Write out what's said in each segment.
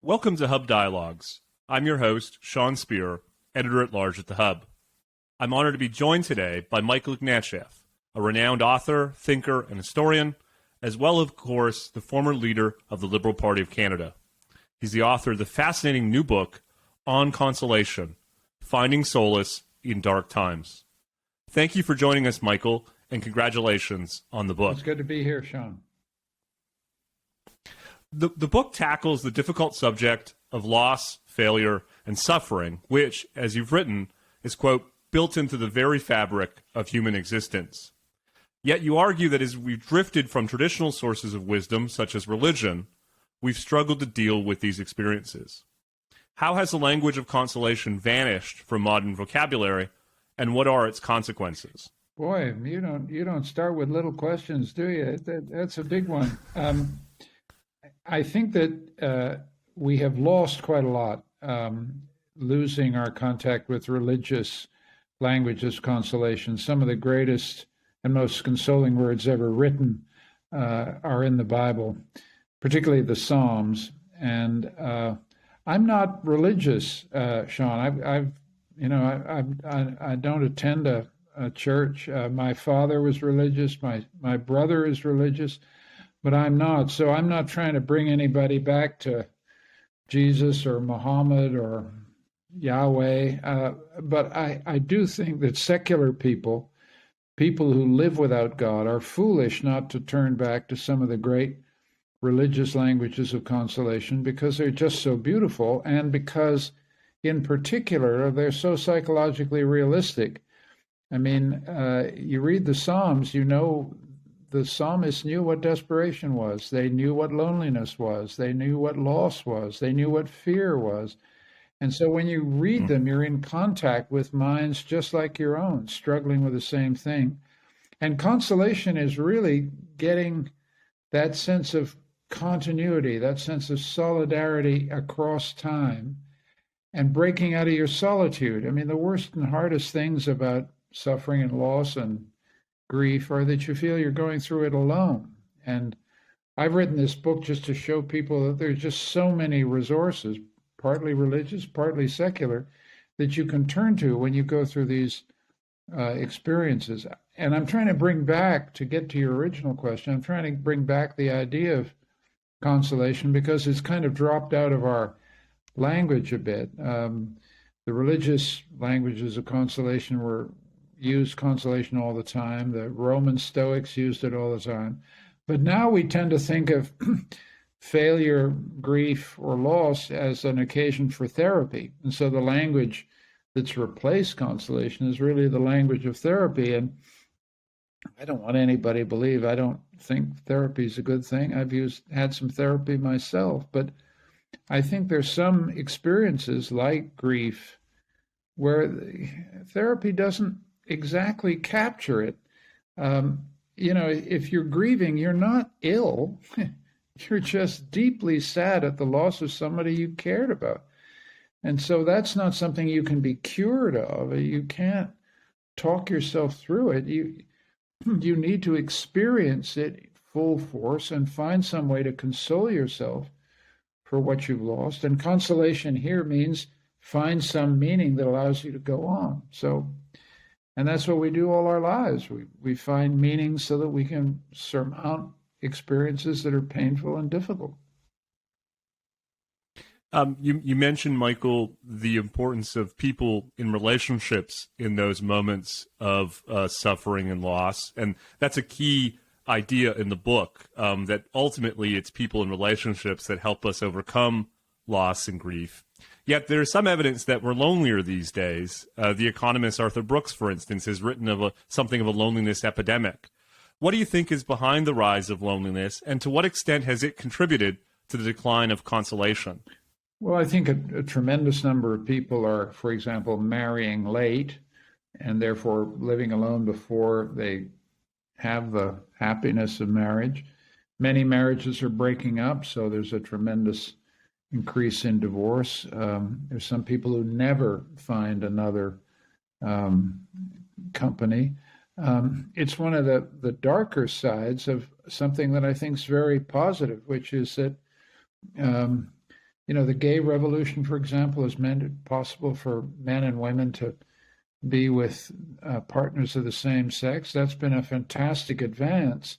Welcome to Hub Dialogues. I'm your host, Sean Speer, editor-at-large at the Hub. I'm honored to be joined today by Michael Ignatieff, a renowned author, thinker, and historian, as well, of course, the former leader of the Liberal Party of Canada. He's the author of the fascinating new book, On Consolation, Finding Solace in Dark Times. Thank you for joining us, Michael, and congratulations on the book. It's good to be here, Sean. The book tackles the difficult subject of loss, failure, and suffering, which, as you've written, is, quote, built into the very fabric of human existence. Yet you argue that as we've drifted from traditional sources of wisdom, such as religion, we've struggled to deal with these experiences. How has the language of consolation vanished from modern vocabulary, and what are its consequences? Boy, you don't start with little questions, do you? That's a big one. I think that we have lost quite a lot, losing our contact with religious languages, consolation. Some of the greatest and most consoling words ever written are in the Bible, particularly the Psalms. And I'm not religious, Sean. I don't attend a church. My father was religious. My brother is religious. But I'm not. So I'm not trying to bring anybody back to Jesus or Muhammad or Yahweh. But I do think that secular people who live without God, are foolish not to turn back to some of the great religious languages of consolation because they're just so beautiful, and because, in particular, they're so psychologically realistic. I mean, you read the Psalms, the psalmists knew what desperation was. They knew what loneliness was. They knew what loss was. They knew what fear was. And so when you read them, you're in contact with minds just like your own, struggling with the same thing. And consolation is really getting that sense of continuity, that sense of solidarity across time, and breaking out of your solitude. I mean, the worst and hardest things about suffering and loss and grief are that you feel you're going through it alone. And I've written this book just to show people that there's just so many resources, partly religious, partly secular, that you can turn to when you go through these experiences. And I'm trying to bring back, to get to your original question, I'm trying to bring back the idea of consolation because it's kind of dropped out of our language a bit. The religious languages of consolation used consolation all the time. The Roman Stoics used it all the time. But now we tend to think of failure, grief, or loss as an occasion for therapy. And so the language that's replaced consolation is really the language of therapy. And I don't want anybody to believe I don't think therapy is a good thing. I've had some therapy myself, but I think there's some experiences like grief where therapy doesn't exactly capture it. If you're grieving, you're not ill. You're just deeply sad at the loss of somebody you cared about. And so that's not something you can be cured of. You can't talk yourself through it. You need to experience it full force and find some way to console yourself for what you've lost. And consolation here means find some meaning that allows you to go on. And that's what we do all our lives. We find meaning so that we can surmount experiences that are painful and difficult. You mentioned, Michael, the importance of people in relationships in those moments of suffering and loss. And that's a key idea in the book, that ultimately it's people in relationships that help us overcome loss and grief. Yet there's some evidence that we're lonelier these days. The economist Arthur Brooks, for instance, has written of something of a loneliness epidemic. What do you think is behind the rise of loneliness, and to what extent has it contributed to the decline of consolation? Well, I think a tremendous number of people are, for example, marrying late and therefore living alone before they have the happiness of marriage. Many marriages are breaking up, so there's a tremendous increase in divorce. There's some people who never find another company. It's one of the darker sides of something that I think is very positive, which is that the gay revolution, for example, has made it possible for men and women to be with partners of the same sex. That's been a fantastic advance.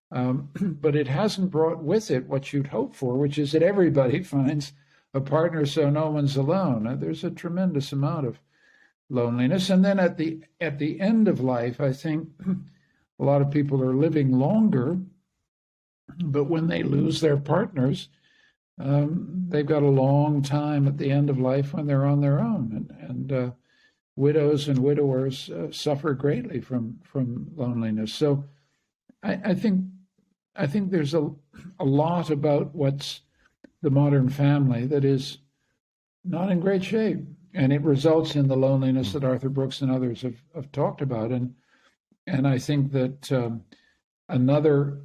But it hasn't brought with it what you'd hope for, which is that everybody finds a partner so no one's alone. There's a tremendous amount of loneliness. And then at the end of life, I think a lot of people are living longer, but when they lose their partners, they've got a long time at the end of life when they're on their own. And widows and widowers suffer greatly from loneliness. So I think there's a lot about what's the modern family that is not in great shape, and it results in the loneliness that Arthur Brooks and others have talked about. And I think that another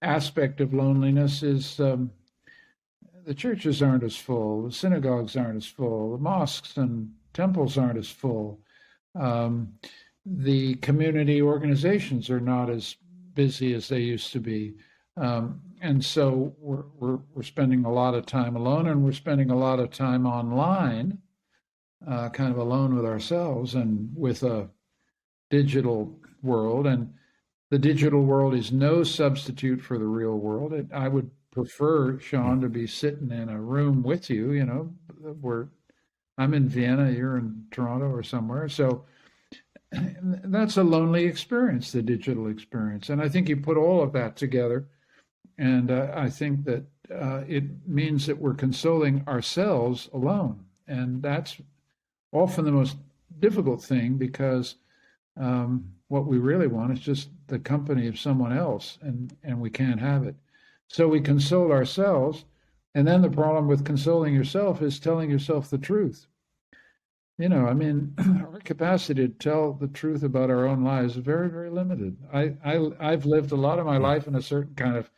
aspect of loneliness is the churches aren't as full, the synagogues aren't as full, the mosques and temples aren't as full. The community organizations are not as busy as they used to be. And so we're spending a lot of time alone, and we're spending a lot of time online, kind of alone with ourselves and with a digital world. And the digital world is no substitute for the real world. I would prefer, Sean, to be sitting in a room with you, where I'm in Vienna, you're in Toronto or somewhere. So that's a lonely experience, the digital experience. And I think you put all of that together, and I think that it means that we're consoling ourselves alone. And that's often the most difficult thing, because what we really want is just the company of someone else, and we can't have it. So we console ourselves, and then the problem with consoling yourself is telling yourself the truth. Our capacity to tell the truth about our own lives is very, very limited. I've lived a lot of my life in a certain kind of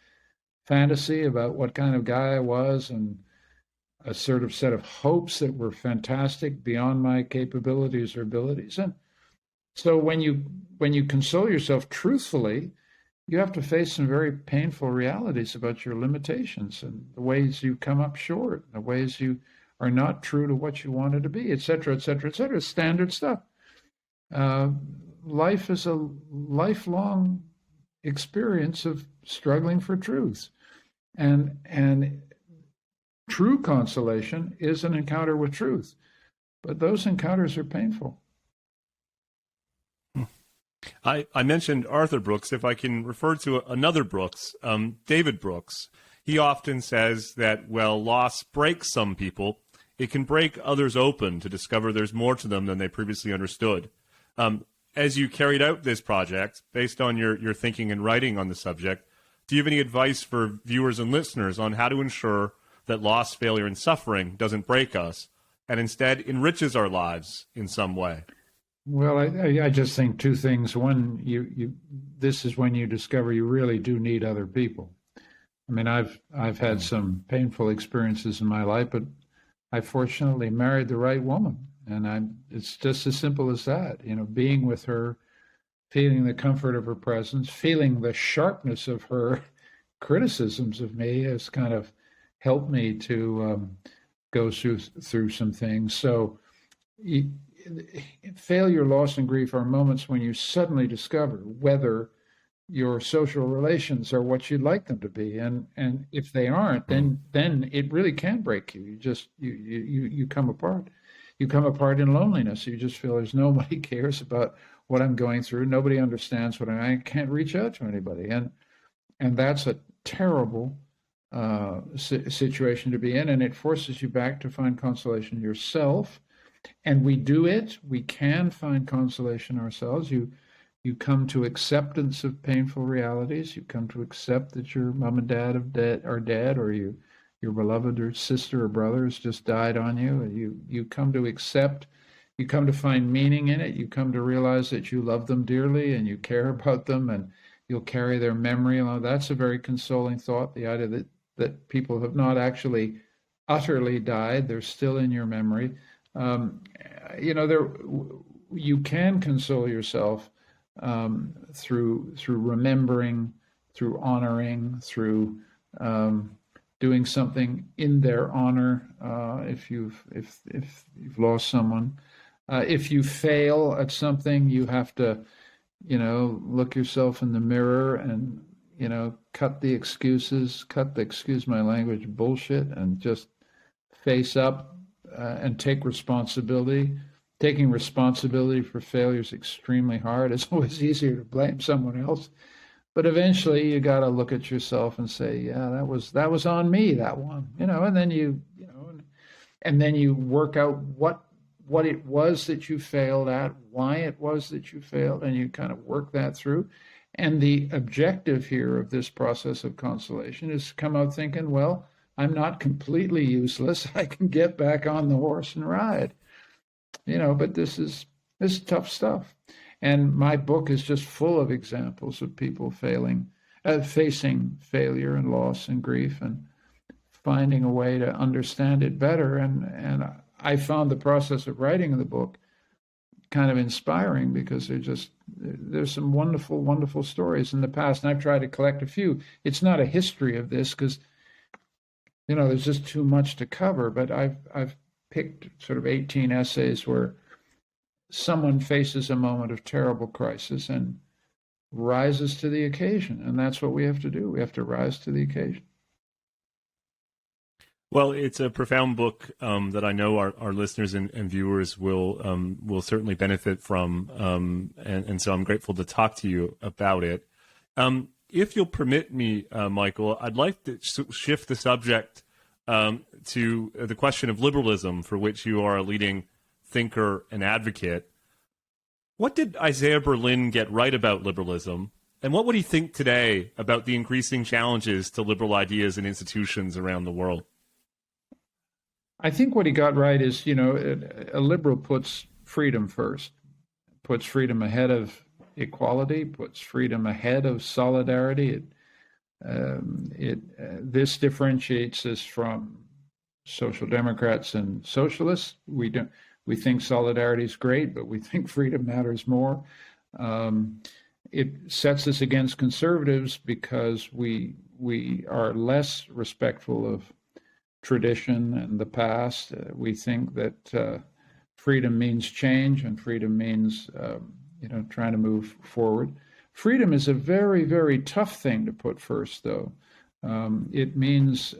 fantasy about what kind of guy I was, and a sort of set of hopes that were fantastic beyond my capabilities or abilities. And so when you console yourself truthfully, you have to face some very painful realities about your limitations and the ways you come up short, the ways you are not true to what you wanted to be, et cetera, et cetera, et cetera. Standard stuff. Life is a lifelong experience of struggling for truth. And true consolation is an encounter with truth. But those encounters are painful. I mentioned Arthur Brooks. If I can refer to another Brooks, David Brooks, he often says that, well, loss breaks some people. It can break others open to discover there's more to them than they previously understood. As you carried out this project, based on your thinking and writing on the subject, do you have any advice for viewers and listeners on how to ensure that loss, failure, and suffering doesn't break us and instead enriches our lives in some way? Well, I just think two things. One, this is when you discover you really do need other people. I mean, I've had some painful experiences in my life, but I fortunately married the right woman, and it's just as simple as that. Being with her, feeling the comfort of her presence, feeling the sharpness of her criticisms of me has kind of helped me to go through some things. So failure, loss, and grief are moments when you suddenly discover whether your social relations are what you'd like them to be, and if they aren't, then it really can break you. You come apart. You come apart in loneliness. You just feel there's nobody cares about what I'm going through. Nobody understands what I can't reach out to anybody, and that's a terrible situation to be in, and it forces you back to find consolation yourself. And we do it. We can find consolation ourselves. You come to acceptance of painful realities. You come to accept that your mom and dad are dead, or your beloved or sister or brother has just died on you. You come to accept. You come to find meaning in it. You come to realize that you love them dearly and you care about them, and you'll carry their memory along. That's a very consoling thought. The idea that people have not actually utterly died; they're still in your memory. You can console yourself through remembering, through honoring, through doing something in their honor if you've lost someone. If you fail at something, you have to, look yourself in the mirror and, cut the excuses, excuse my language, bullshit, and just face up and take responsibility. Taking responsibility for failure is extremely hard. It's always easier to blame someone else. But eventually you got to look at yourself and say, yeah, that was on me, that one, and then and then you work out what it was that you failed at, why it was that you failed, and you kind of work that through. And the objective here of this process of consolation is to come out thinking, well, I'm not completely useless. I can get back on the horse and ride, but this is tough stuff. And my book is just full of examples of people facing failure and loss and grief and finding a way to understand it better. And I found the process of writing the book kind of inspiring because there's some wonderful, wonderful stories in the past. And I've tried to collect a few. It's not a history of this because, there's just too much to cover, but I've picked sort of 18 essays where someone faces a moment of terrible crisis and rises to the occasion. And that's what we have to do. We have to rise to the occasion. Well, it's a profound book that I know our listeners and viewers will certainly benefit from. And so I'm grateful to talk to you about it. If you'll permit me, Michael, I'd like to shift the subject to the question of liberalism, for which you are a leading thinker and advocate. What did Isaiah Berlin get right about liberalism? And what would he think today about the increasing challenges to liberal ideas and institutions around the world? I think what he got right is, a liberal puts freedom first, puts freedom ahead of equality, puts freedom ahead of solidarity. This differentiates us from social democrats and socialists. We think solidarity is great, but we think freedom matters more. It sets us against conservatives because we are less respectful of tradition and the past. We think that freedom means change, and freedom means trying to move forward. Freedom is a very, very tough thing to put first, though. It means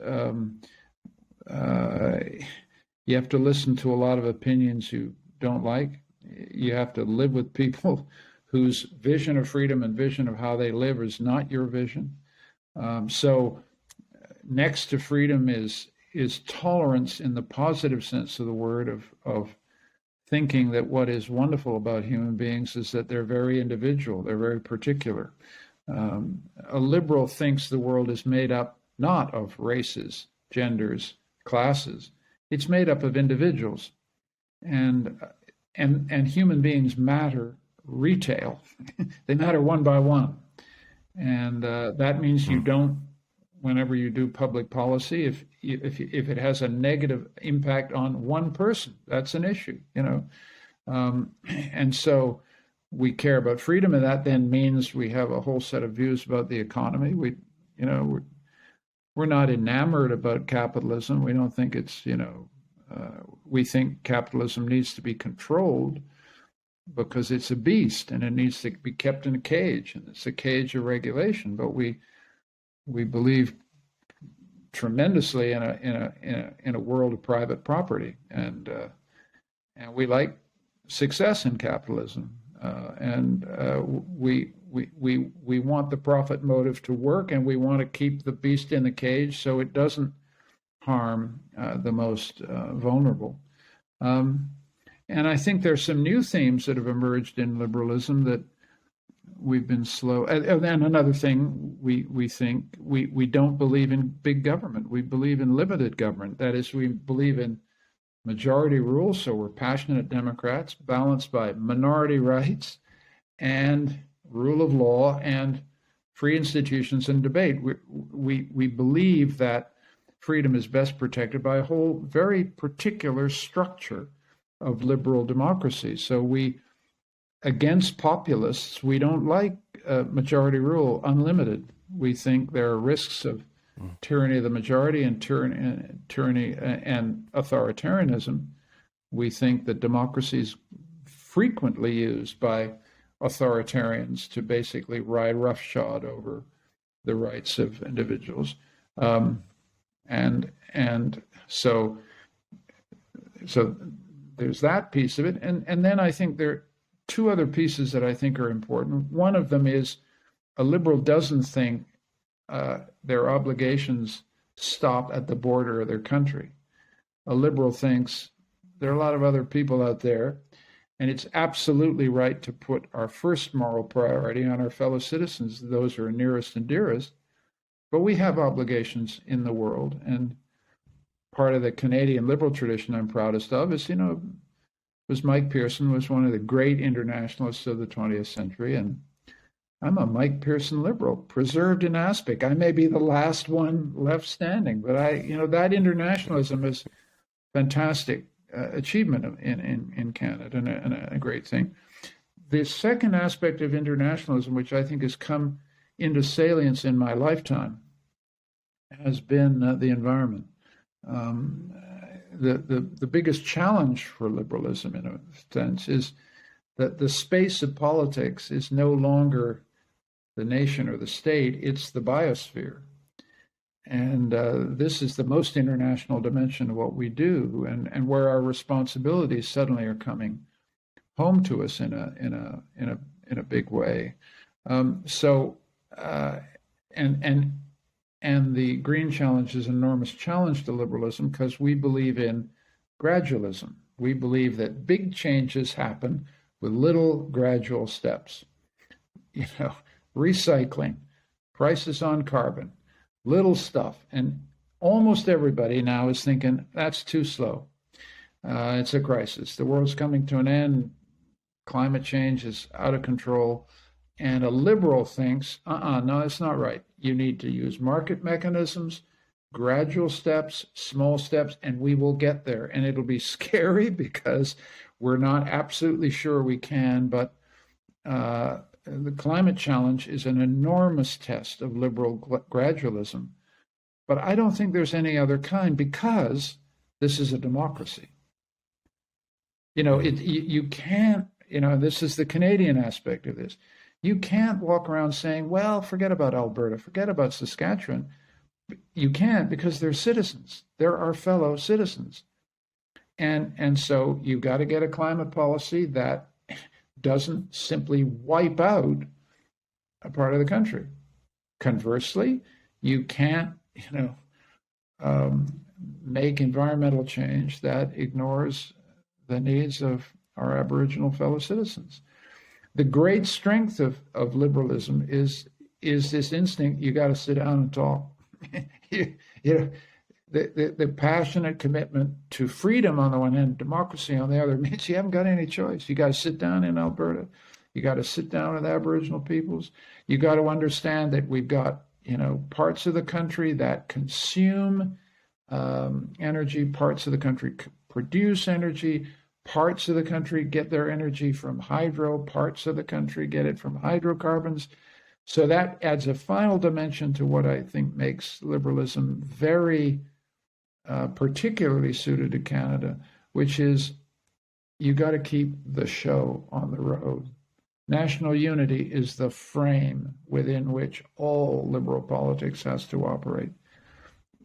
you have to listen to a lot of opinions you don't like. You have to live with people whose vision of freedom and vision of how they live is not your vision. So next to freedom is tolerance in the positive sense of the word, of thinking that what is wonderful about human beings is that they're very individual, they're very particular. A liberal thinks the world is made up not of races, genders, classes. It's made up of individuals, and human beings matter retail. They matter one by one, and that means you don't. Whenever you do public policy, if it has a negative impact on one person, that's an issue, and so we care about freedom, and that then means we have a whole set of views about the economy. We're not enamored about capitalism. We don't think it's, we think capitalism needs to be controlled because it's a beast and it needs to be kept in a cage, and it's a cage of regulation. But we believe tremendously in a world of private property, and we like success in capitalism, and we want the profit motive to work, and we want to keep the beast in the cage so it doesn't harm the most vulnerable. And I think there's some new themes that have emerged in liberalism that we've been slow. And another thing, we think we don't believe in big government. We believe in limited government. That is, we believe in majority rule. So we're passionate Democrats, balanced by minority rights and rule of law and free institutions and debate. We believe that freedom is best protected by a whole very particular structure of liberal democracy. So against populists, we don't like majority rule unlimited. We think there are risks of tyranny of the majority and tyranny and authoritarianism, we think that democracy is frequently used by authoritarians to basically ride roughshod over the rights of individuals, and so there's that piece of it, and then I think there are two other pieces that I think are important. One of them is a liberal doesn't think their obligations stop at the border of their country. A liberal thinks there are a lot of other people out there, and it's absolutely right to put our first moral priority on our fellow citizens, those who are nearest and dearest. But we have obligations in the world, and part of the Canadian liberal tradition I'm proudest of is, was Mike Pearson was one of the great internationalists of the 20th century, and I'm a Mike Pearson liberal, preserved in aspic. I may be the last one left standing, but that internationalism is fantastic achievement in Canada and a great thing. The second aspect of internationalism, which I think has come into salience in my lifetime, has been the environment. The biggest challenge for liberalism, in a sense, is that the space of politics is no longer the nation or the state, it's the biosphere. And this is the most international dimension of what we do, and where our responsibilities suddenly are coming home to us in a big way. And the Green Challenge is an enormous challenge to liberalism because we believe in gradualism. We believe that big changes happen with little gradual steps. Recycling, prices on carbon, little stuff. And almost everybody now is thinking that's too slow. It's a crisis. The world's coming to an end. Climate change is out of control. And a liberal thinks, no, that's not right. You need to use market mechanisms, gradual steps, small steps, and we will get there. And it'll be scary because we're not absolutely sure we can, but the climate challenge is an enormous test of liberal gradualism. But I don't think there's any other kind because this is a democracy. You can't, this is the Canadian aspect of this. You can't walk around saying, well, forget about Alberta, forget about Saskatchewan. You can't because they're citizens. They're our fellow citizens. And so you've got to get a climate policy that doesn't simply wipe out a part of the country. Conversely, you can't, make environmental change that ignores the needs of our Aboriginal fellow citizens. The great strength of liberalism is this instinct, you got to sit down and talk. The passionate commitment to freedom on the one hand, democracy on the other, means you haven't got any choice. You got to sit down in Alberta. You got to sit down with Aboriginal peoples. You got to understand that we've got, parts of the country that consume energy, parts of the country produce energy, parts of the country get their energy from hydro, parts of the country get it from hydrocarbons. So that adds a final dimension to what I think makes liberalism very particularly suited to Canada, which is you got to keep the show on the road. National unity is the frame within which all liberal politics has to operate.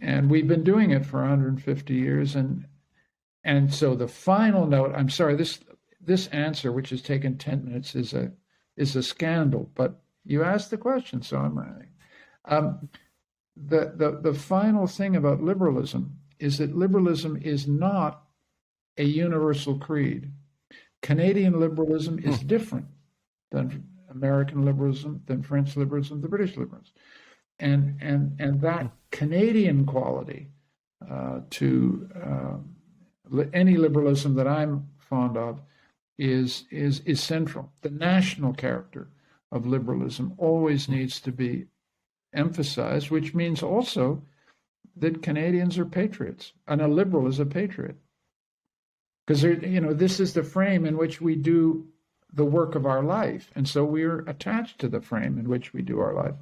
And we've been doing it for 150 years. And so the final note, I'm sorry, this answer, which has taken 10 minutes, is a scandal, but you asked the question, so I'm writing. The final thing about liberalism is that liberalism is not a universal creed. Canadian liberalism is different than American liberalism, than French liberalism, the British liberalism. And that Canadian quality to any liberalism that I'm fond of is central. The national character of liberalism always needs to be emphasized, which means also that Canadians are patriots, and a liberal is a patriot. Because this is the frame in which we do the work of our life, and so we're attached to the frame in which we do our life.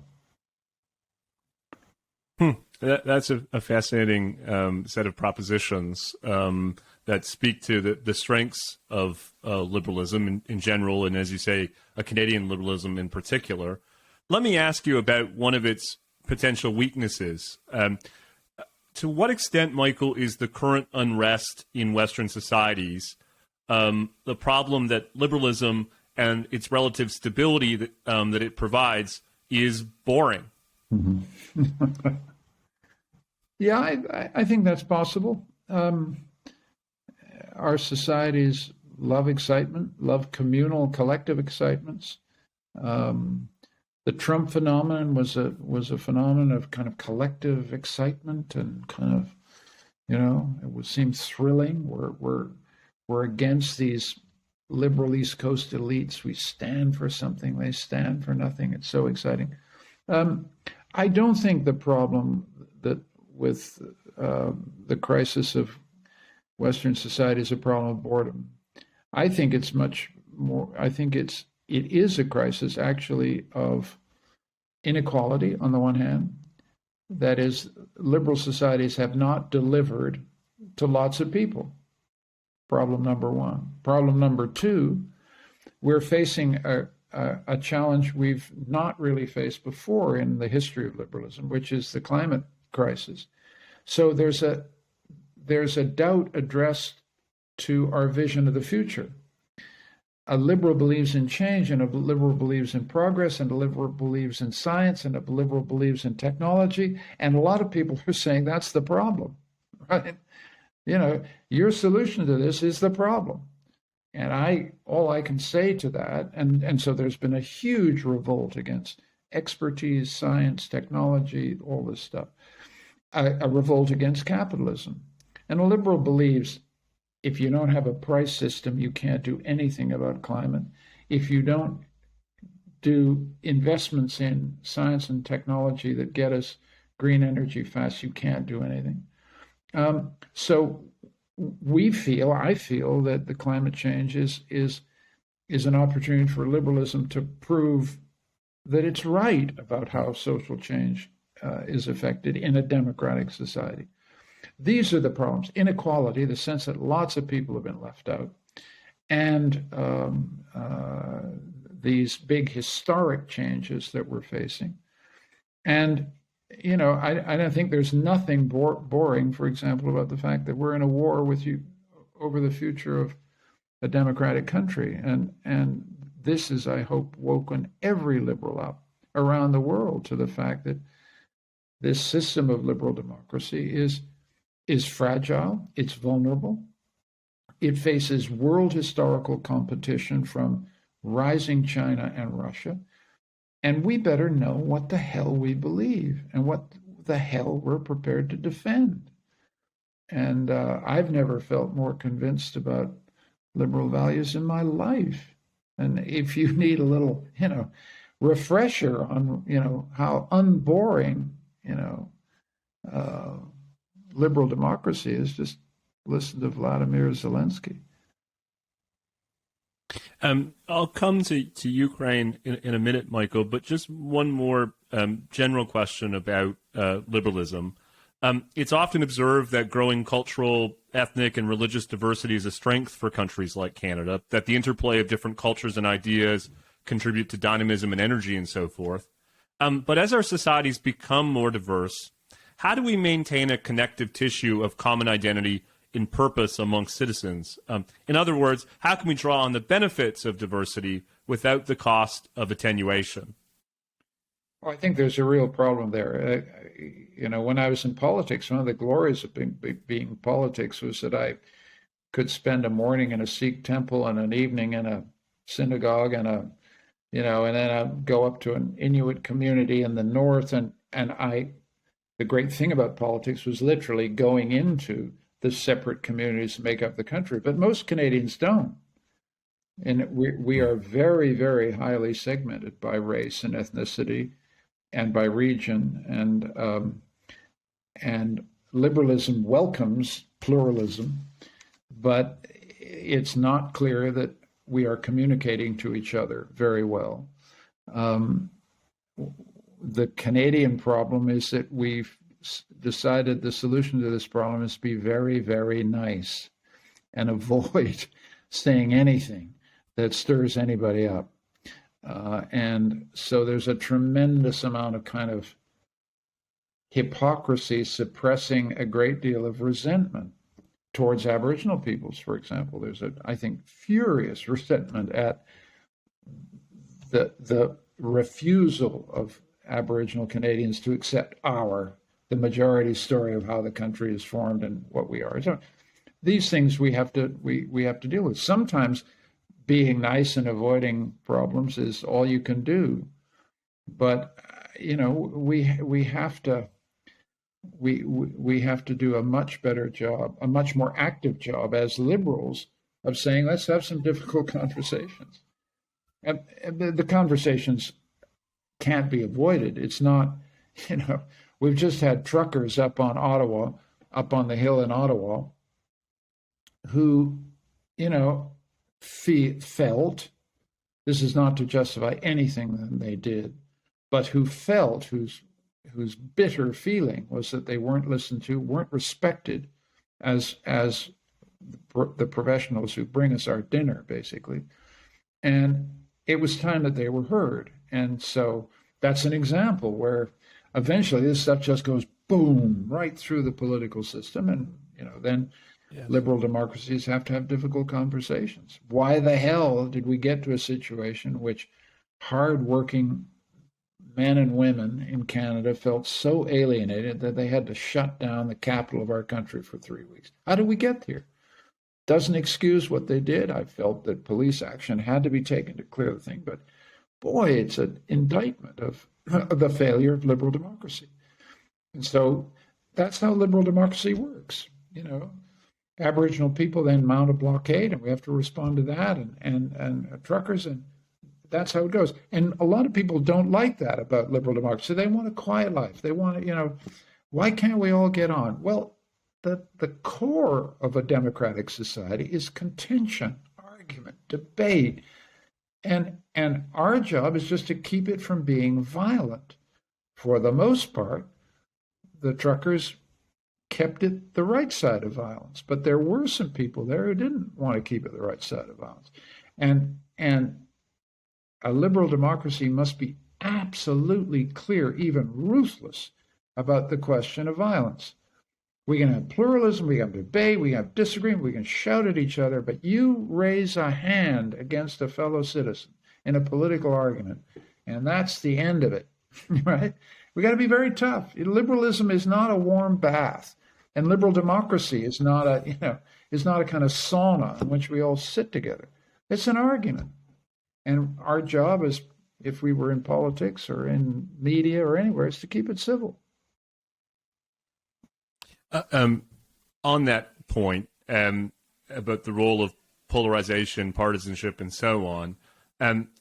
That's a fascinating set of propositions that speak to the strengths of liberalism in general, and as you say, a Canadian liberalism in particular. Let me ask you about one of its potential weaknesses. To what extent, Michael, is the current unrest in Western societies the problem that liberalism and its relative stability that it provides is boring? Mm-hmm. Yeah, I think that's possible. Our societies love excitement, love communal, collective excitements. The Trump phenomenon was a phenomenon of kind of collective excitement and kind of, it seemed thrilling. We're against these liberal East Coast elites. We stand for something; they stand for nothing. It's so exciting. I don't think the problem that with the crisis of Western society is a problem of boredom. I think it's much more. I think it is a crisis actually of inequality on the one hand. That is, liberal societies have not delivered to lots of people. Problem number one. Problem number two, we're facing a challenge we've not really faced before in the history of liberalism, which is the climate crisis. So there's a doubt addressed to our vision of the future. A liberal believes in change, and a liberal believes in progress, and a liberal believes in science, and a liberal believes in technology. And a lot of people are saying that's the problem, right? Your solution to this is the problem. And all I can say to that, and so there's been a huge revolt against expertise, science, technology, all this stuff, a revolt against capitalism. And a liberal believes if you don't have a price system, you can't do anything about climate. If you don't do investments in science and technology that get us green energy fast, you can't do anything. So I feel that the climate change is an opportunity for liberalism to prove that it's right about how social change is affected in a democratic society. These are the problems: inequality, the sense that lots of people have been left out, and these big historic changes that we're facing. And I don't think there's nothing boring, for example, about the fact that we're in a war with you over the future of a democratic country. And this is, I hope, woken every liberal up around the world to the fact that this system of liberal democracy is fragile, it's vulnerable, it faces world historical competition from rising China and Russia. And we better know what the hell we believe and what the hell we're prepared to defend. And I've never felt more convinced about liberal values in my life. And if you need a little, refresher on, how unboring, liberal democracy is, just listen to Vladimir Zelensky. I'll come to Ukraine in a minute, Michael, but just one more general question about liberalism. It's often observed that growing cultural, ethnic, and religious diversity is a strength for countries like Canada, that the interplay of different cultures and ideas contribute to dynamism and energy and so forth. But as our societies become more diverse, how do we maintain a connective tissue of common identity in purpose amongst citizens? In other words, how can we draw on the benefits of diversity without the cost of attenuation? Well, I think there's a real problem there. When I was in politics, one of the glories of being politics was that I could spend a morning in a Sikh temple and an evening in a synagogue and then I'd go up to an Inuit community in the north. And the great thing about politics was literally going into the separate communities that make up the country, but most Canadians don't. And we are very, very highly segmented by race and ethnicity and by region. And liberalism welcomes pluralism, but it's not clear that we are communicating to each other very well. The Canadian problem is that we've decided the solution to this problem is to be very, very nice and avoid saying anything that stirs anybody up. And so there's a tremendous amount of kind of hypocrisy suppressing a great deal of resentment towards Aboriginal peoples, for example. There's I think, furious resentment at the refusal of Aboriginal Canadians to accept the majority story of how the country is formed and what we are. So these things we have to deal with. Sometimes being nice and avoiding problems is all you can do, but we have to do a much better job, a much more active job as liberals of saying, let's have some difficult conversations. And the conversations can't be avoided. It's not, we've just had truckers up on the hill in Ottawa, who, felt, this is not to justify anything that they did, but whose bitter feeling was that they weren't listened to, weren't respected as the professionals who bring us our dinner, basically. And it was time that they were heard. And so that's an example where eventually this stuff just goes boom right through the political system. And, then liberal democracies have to have difficult conversations. Why the hell did we get to a situation in which hardworking men and women in Canada felt so alienated that they had to shut down the capital of our country for 3 weeks? How did we get here? Doesn't excuse what they did. I felt that police action had to be taken to clear the thing, but boy, it's an indictment of the failure of liberal democracy. And so that's how liberal democracy works. Aboriginal people then mount a blockade, and we have to respond to that, and truckers, and that's how it goes. And a lot of people don't like that about liberal democracy. They want a quiet life. They want why can't we all get on? Well, the core of a democratic society is contention, argument, debate. And our job is just to keep it from being violent. For the most part, the truckers kept it the right side of violence, but there were some people there who didn't want to keep it the right side of violence. And a liberal democracy must be absolutely clear, even ruthless, about the question of violence. We can have pluralism, we can have debate, we can have disagreement, we can shout at each other, but you raise a hand against a fellow citizen in a political argument, and that's the end of it, right? We got to be very tough. Liberalism is not a warm bath, and liberal democracy is not a kind of sauna in which we all sit together. It's an argument, and our job is, if we were in politics or in media or anywhere, is to keep it civil. On that point, about the role of polarization, partisanship, and so on,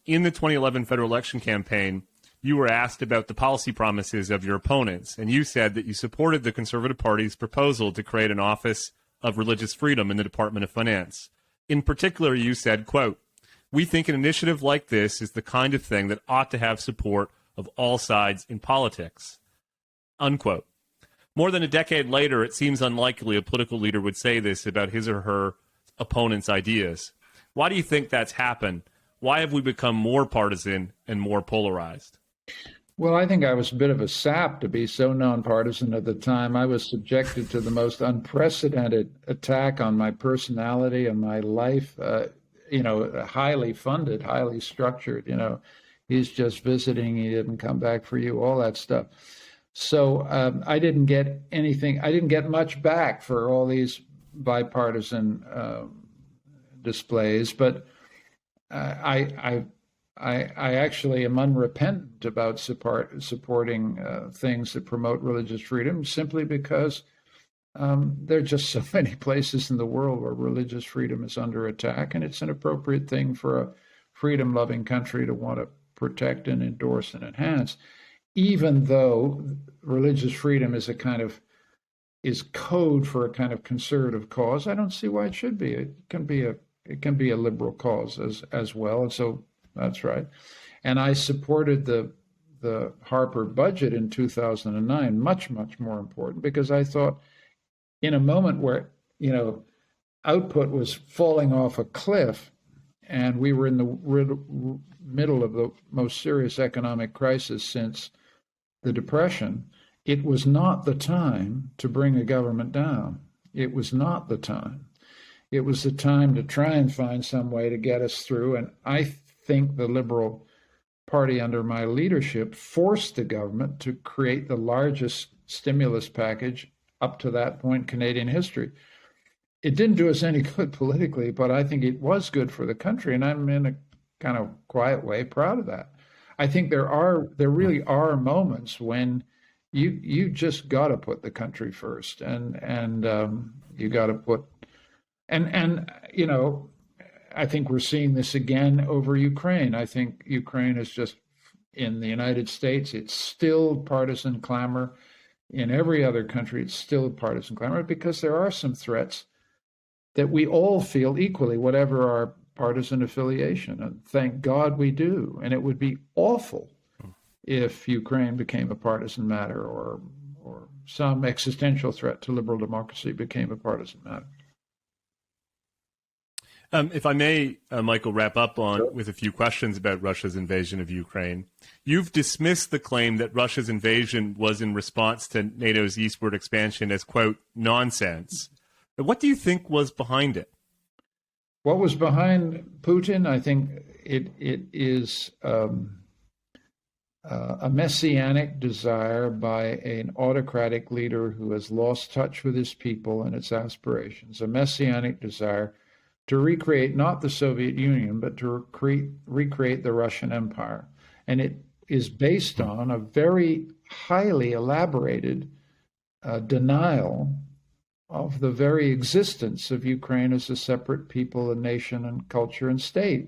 in the 2011 federal election campaign, you were asked about the policy promises of your opponents, and you said that you supported the Conservative Party's proposal to create an Office of Religious Freedom in the Department of Finance. In particular, you said, quote, "We think an initiative like this is the kind of thing that ought to have support of all sides in politics," unquote. More than a decade later, it seems unlikely a political leader would say this about his or her opponent's ideas. Why do you think that's happened? Why have we become more partisan and more polarized? Well, I think I was a bit of a sap to be so nonpartisan at the time. I was subjected to the most unprecedented attack on my personality and my life, highly funded, highly structured, he's just visiting, he didn't come back for you, all that stuff. So I didn't get anything, I didn't get much back for all these bipartisan displays, but I actually am unrepentant about supporting things that promote religious freedom, simply because there are just so many places in the world where religious freedom is under attack, and it's an appropriate thing for a freedom-loving country to want to protect and endorse and enhance, even though religious freedom is code for a kind of conservative cause. I don't see why it should be. It can be a liberal cause as well, and so that's right. And I supported the the Harper budget in 2009 much, much more important, because I thought in a moment where, output was falling off a cliff and we were in the middle of the most serious economic crisis since the Depression, it was not the time to bring a government down. It was not the time. It was the time to try and find some way to get us through. And I think the Liberal Party under my leadership forced the government to create the largest stimulus package up to that point in Canadian history. It didn't do us any good politically, but I think it was good for the country, and I'm in a kind of quiet way proud of that. I think there really are moments when you just got to put the country first, and you got to put and I think we're seeing this again over Ukraine. I think Ukraine is just, in the United States, it's still partisan clamor. In every other country, it's still partisan clamor, because there are some threats that we all feel equally, whatever our partisan affiliation. And thank God we do. And it would be awful if Ukraine became a partisan matter, or some existential threat to liberal democracy became a partisan matter. If I may, Michael, wrap up with a few questions about Russia's invasion of Ukraine. You've dismissed the claim that Russia's invasion was in response to NATO's eastward expansion as, quote, nonsense. What do you think was behind it? What was behind Putin? I think it is a messianic desire by an autocratic leader who has lost touch with his people and its aspirations, a messianic desire to recreate not the Soviet Union, but to recreate the Russian Empire. And it is based on a very highly elaborated denial of the very existence of Ukraine as a separate people and nation and culture and state.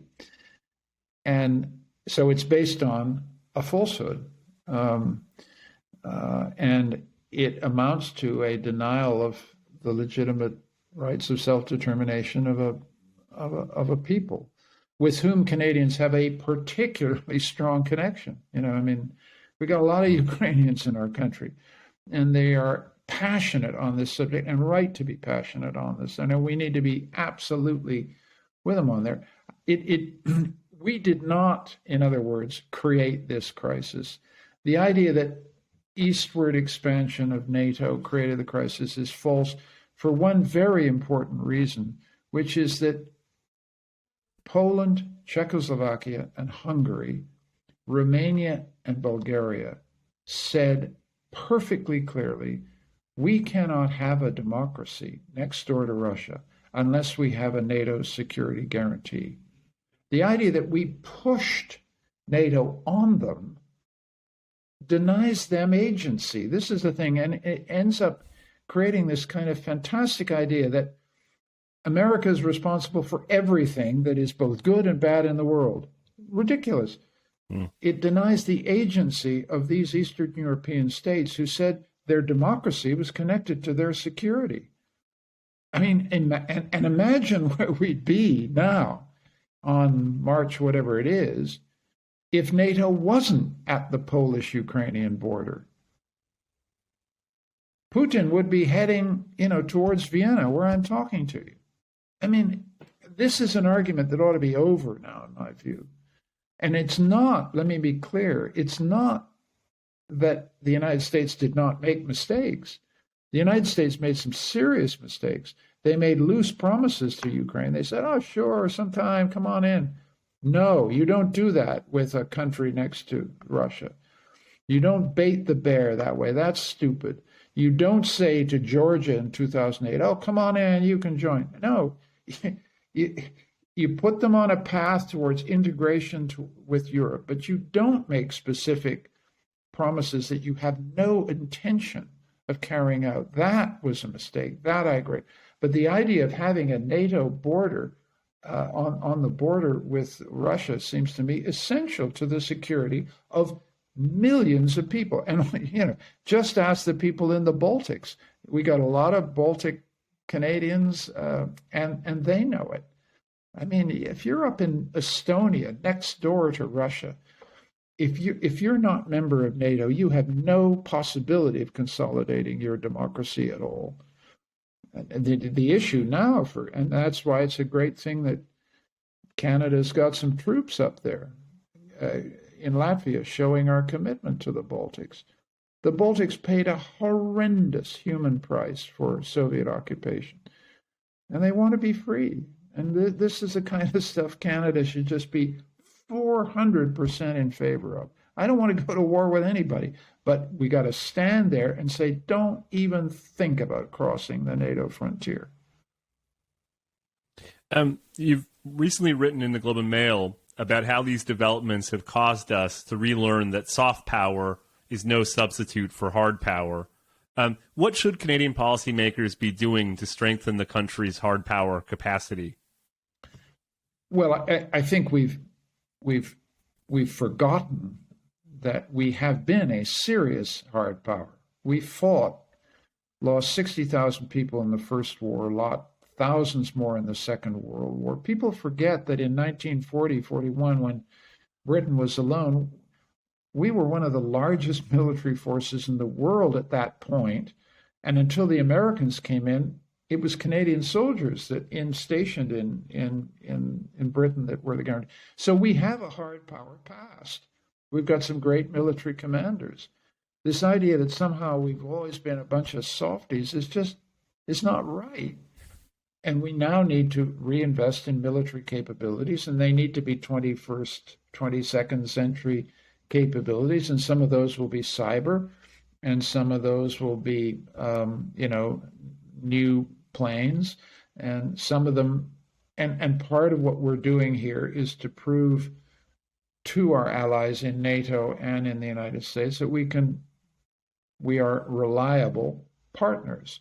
And so it's based on a falsehood. And it amounts to a denial of the legitimate rights of self-determination of a people with whom Canadians have a particularly strong connection. We got a lot of Ukrainians in our country, and they are passionate on this subject, and right to be passionate on this. I know we need to be absolutely with them on there. We did not, in other words, create this crisis. The idea that eastward expansion of NATO created the crisis is false, for one very important reason, which is that Poland, Czechoslovakia, and Hungary, Romania, and Bulgaria said perfectly clearly, we cannot have a democracy next door to Russia unless we have a NATO security guarantee. The idea that we pushed NATO on them denies them agency. This is the thing, and it ends up creating this kind of fantastic idea that America is responsible for everything that is both good and bad in the world. Ridiculous. It denies the agency of these Eastern European states who said their democracy was connected to their security. I mean, and imagine where we'd be now on March, whatever it is, if NATO wasn't at the Polish-Ukrainian border. Putin would be heading, towards Vienna, where I'm talking to you. I mean, this is an argument that ought to be over now, in my view. And it's not, let me be clear, it's not that the United States did not make mistakes. The United States made some serious mistakes. They made loose promises to Ukraine. They said, oh, sure, sometime, come on in. No, you don't do that with a country next to Russia. You don't bait the bear that way. That's stupid. You don't say to Georgia in 2008, oh, come on in, you can join. No, you put them on a path towards integration with Europe, but you don't make specific promises that you have no intention of carrying out. That was a mistake. That I agree. But the idea of having a NATO border on the border with Russia seems to me essential to the security of millions of people. And, just ask the people in the Baltics. We got a lot of Baltic Canadians, and they know it. I mean, if you're up in Estonia, next door to Russia, if you're not member of NATO, you have no possibility of consolidating your democracy at all. The issue now and that's why it's a great thing that Canada's got some troops up there in Latvia showing our commitment to the Baltics. The Baltics paid a horrendous human price for Soviet occupation, and they want to be free. And this is the kind of stuff Canada should just be 400% in favor of. I don't want to go to war with anybody, but we got to stand there and say, don't even think about crossing the NATO frontier. You've recently written in the Globe and Mail about how these developments have caused us to relearn that soft power is no substitute for hard power. What should Canadian policymakers be doing to strengthen the country's hard power capacity? Well, I think we've forgotten that we have been a serious hard power. We fought, lost 60,000 people in the First War, thousands more in the Second World War. People forget that in 1940-41, when Britain was alone, we were one of the largest military forces in the world at that point. And until the Americans came in, it was Canadian soldiers that stationed in Britain that were the guarantee. So we have a hard power past. We've got some great military commanders. This idea that somehow we've always been a bunch of softies is not right. And we now need to reinvest in military capabilities, and they need to be 21st, 22nd century capabilities. And some of those will be cyber, and some of those will be, new planes, and some of them. And part of what we're doing here is to prove to our allies in NATO and in the United States that we are reliable partners,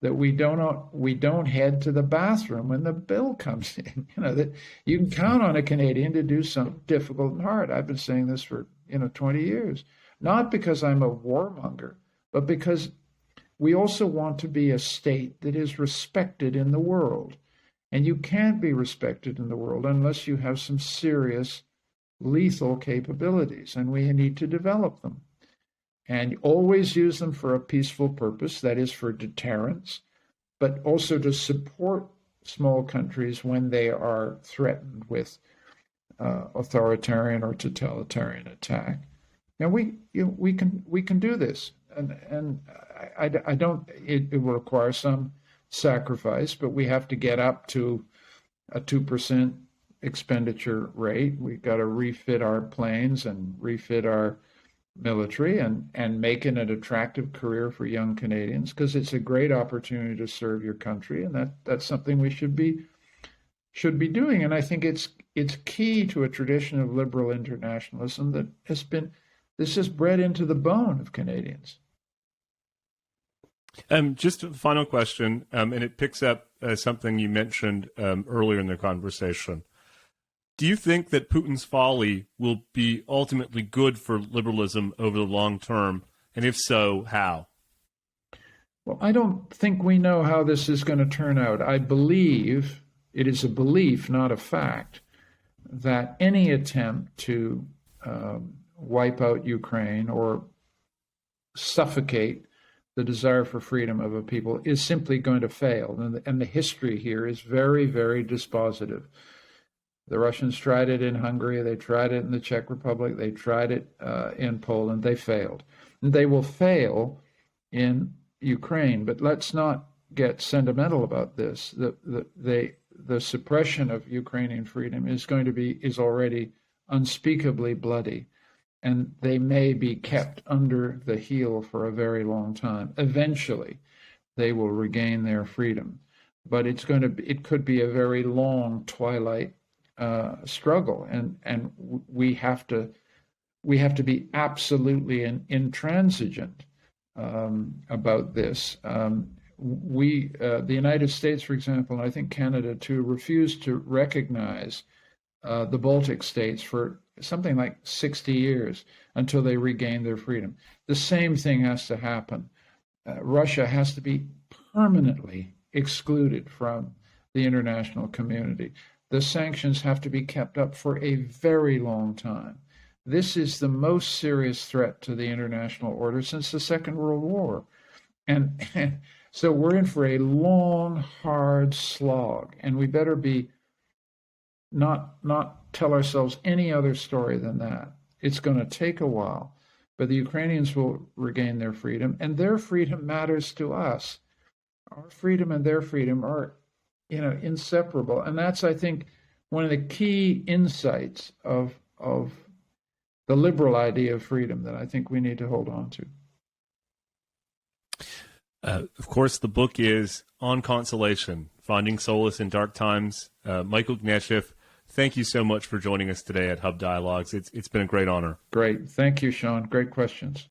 that we don't head to the bathroom when the bill comes in. That you can count on a Canadian to do something difficult and hard. I've been saying this for 20 years, not because I'm a warmonger, but because we also want to be a state that is respected in the world. And you can't be respected in the world unless you have some serious lethal capabilities, and we need to develop them. And always use them for a peaceful purpose, that is for deterrence, but also to support small countries when they are threatened with authoritarian or totalitarian attack. And we can do this, and I don't. It will require some sacrifice, but we have to get up to a 2% expenditure rate. We've got to refit our planes and refit our military and make it an attractive career for young Canadians, because it's a great opportunity to serve your country, and that's something we should be doing. And I think it's key to a tradition of liberal internationalism that is bred into the bone of Canadians. Just a final question, and it picks up something you mentioned earlier in the conversation. Do you think that Putin's folly will be ultimately good for liberalism over the long term? And if so, how? Well, I don't think we know how this is going to turn out. I believe, it is a belief, not a fact, that any attempt to wipe out Ukraine or suffocate the desire for freedom of a people is simply going to fail. And the history here is very, very dispositive. The Russians tried it in Hungary, they tried it in the Czech Republic, they tried it in Poland, they failed. And they will fail in Ukraine, but let's not get sentimental about this. The suppression of Ukrainian freedom is already unspeakably bloody, and they may be kept under the heel for a very long time. Eventually, they will regain their freedom, but it could be a very long twilight struggle, and we have to be absolutely intransigent about this. The United States, for example, and I think Canada too, refused to recognize the Baltic states for something like 60 years until they regained their freedom. The same thing has to happen. Russia has to be permanently excluded from the international community. The sanctions have to be kept up for a very long time. this is the most serious threat to the international order since the Second World War. And so we're in for a long, hard slog, and we better be not tell ourselves any other story than that. It's going to take a while, but the Ukrainians will regain their freedom, and their freedom matters to us. Our freedom and their freedom are, inseparable. And that's, I think, one of the key insights of the liberal idea of freedom that I think we need to hold on to. Of course, the book is On Consolation, Finding Solace in Dark Times. Michael Ignatieff, thank you so much for joining us today at Hub Dialogues. It's been a great honor. Great. Thank you, Sean. Great questions.